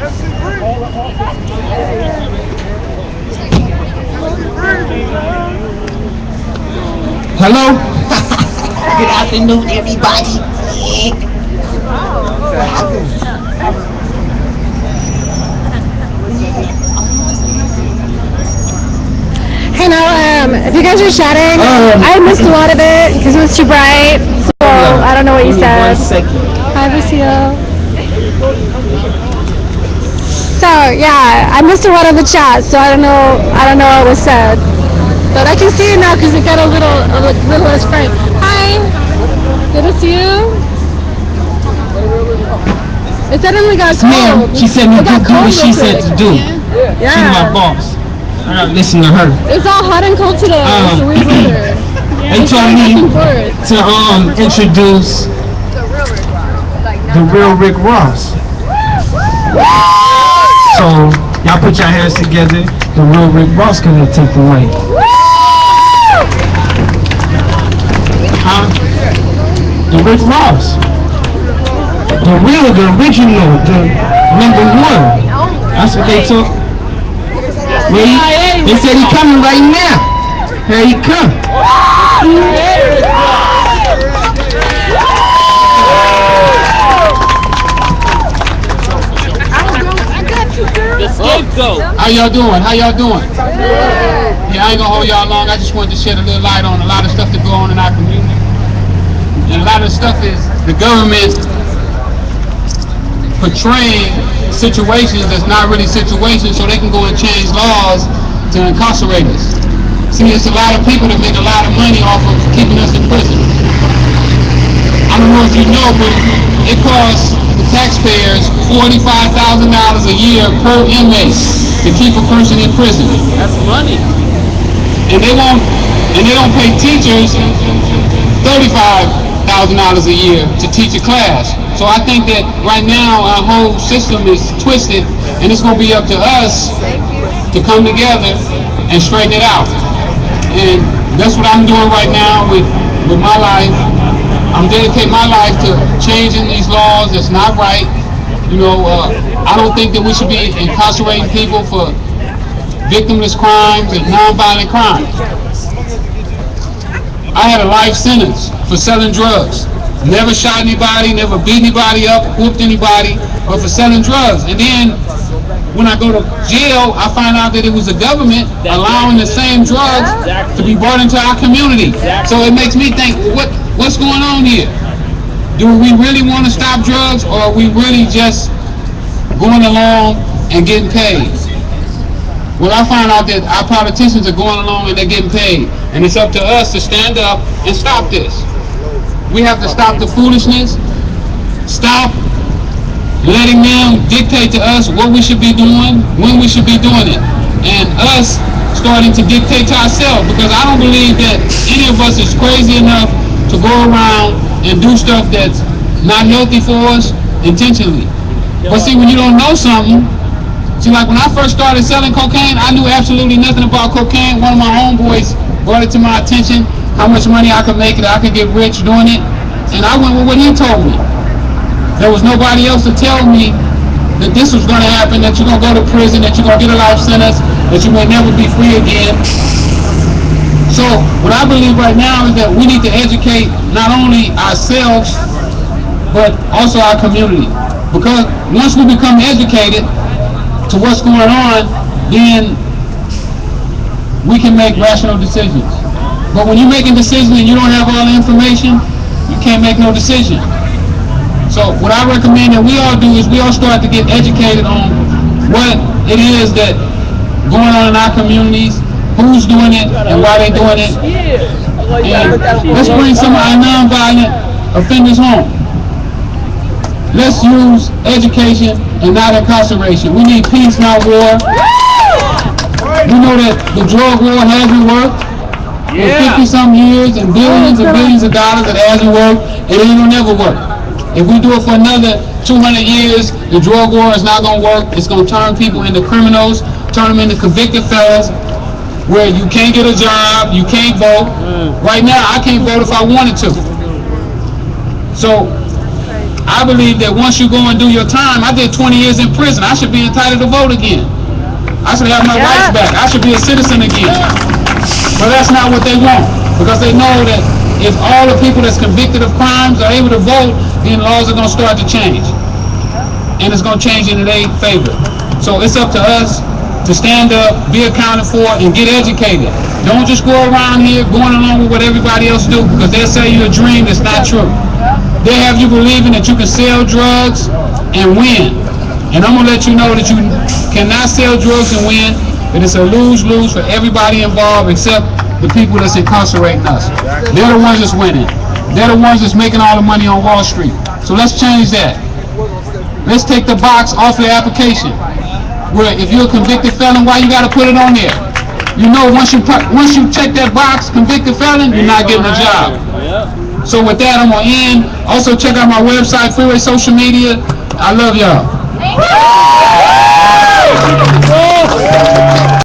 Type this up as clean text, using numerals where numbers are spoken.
Hello? Good afternoon, everybody. Hey now, if you guys are chatting, I missed a lot of it because it was too bright. So I don't know what you said. Hi, Lucille. So yeah, I missed a lot of the chat, so I don't know what was said. But I can see it now because it got a little less bright. Hi, good to see you. It suddenly got Ma'am, cold. she said me It got do cold what she real said quick. to do. She's my Yeah. boss. I gotta listen to her. It's all hot and cold today. It's a weird weather. They It's told going back me and forth. to introduce the real Rick Ross. So y'all put your hands together. The real Rick Ross gonna take the mic. Huh? The Rick Ross. The real, the original, the number one. That's what they took. They said he coming right now. Here he come. The scapegoat. How y'all doing? How y'all doing? Yeah, I ain't gonna hold y'all long. I just wanted to shed a little light on a lot of stuff that go on in our community. And a lot of stuff is the government portraying situations that's not really situations so they can go and change laws to incarcerate us. See, it's a lot of people that make a lot of money off of keeping us in prison. I don't know if you know, but it costs the taxpayers $45,000 a year per inmate to keep a person in prison. That's money. And they don't pay teachers $35,000 a year to teach a class. So I think that right now our whole system is twisted, and it's going to be up to us to come together and straighten it out. And that's what I'm doing right now with my life. I'm dedicating my life to changing these laws that's not right. I don't think that we should be incarcerating people for victimless crimes and non-violent crimes. I had a life sentence for selling drugs. Never shot anybody, never beat anybody up, whooped anybody, but for selling drugs. And then when I go to jail, I find out that it was the government allowing the same drugs to be brought into our community. So it makes me think, what's going on here? Do we really want to stop drugs, or are we really just going along and getting paid? Well, I found out that our politicians are going along and they're getting paid. And it's up to us to stand up and stop this. We have to stop the foolishness, stop letting them dictate to us what we should be doing, when we should be doing it, and us starting to dictate to ourselves, because I don't believe that any of us is crazy enough to go around and do stuff that's not healthy for us intentionally. But see, when you don't know something, see, like when I first started selling cocaine, I knew absolutely nothing about cocaine. One of my homeboys brought it to my attention, how much money I could make, that I could get rich doing it, and I went with what he told me. There was nobody else to tell me that this was going to happen, that you're going to go to prison, that you're going to get a life sentence, that you may never be free again. So what I believe right now is that we need to educate not only ourselves, but also our community. Because once we become educated to what's going on, then we can make rational decisions. But when you're making decisions and you don't have all the information, you can't make no decision. So what I recommend that we all do is we all start to get educated on what it is that going on in our communities, who's doing it, and why they're doing it. And let's bring some of our non-violent offenders home. Let's use education and not incarceration. We need peace, not war. We know that the drug war hasn't worked. For 50-some years and billions of dollars, it hasn't worked, and it will never work. If we do it for another 200 years, the drug war is not going to work. It's going to turn people into criminals, turn them into convicted fellas, where you can't get a job, you can't vote. Right now, I can't vote if I wanted to. So I believe that once you go and do your time, I did 20 years in prison. I should be entitled to vote again. I should have my rights back. I should be a citizen again. But that's not what they want, because they know that if all the people that's convicted of crimes are able to vote, then laws are going to start to change. And it's going to change in their favor. So it's up to us to stand up, be accounted for, and get educated. Don't just go around here going along with what everybody else do, because they'll sell you a dream that's not true. They have you believing that you can sell drugs and win. And I'm going to let you know that you cannot sell drugs and win, that it's a lose-lose for everybody involved except the people that's incarcerating us. They're the ones that's winning. They're the ones that's making all the money on Wall Street. So let's change that. Let's take the box off your application. Where if you're a convicted felon, why you got to put it on there? You know, once you check that box, convicted felon, you're not getting a job. So with that, I'm going to end. Also, check out my website, Freeway Social Media. I love y'all.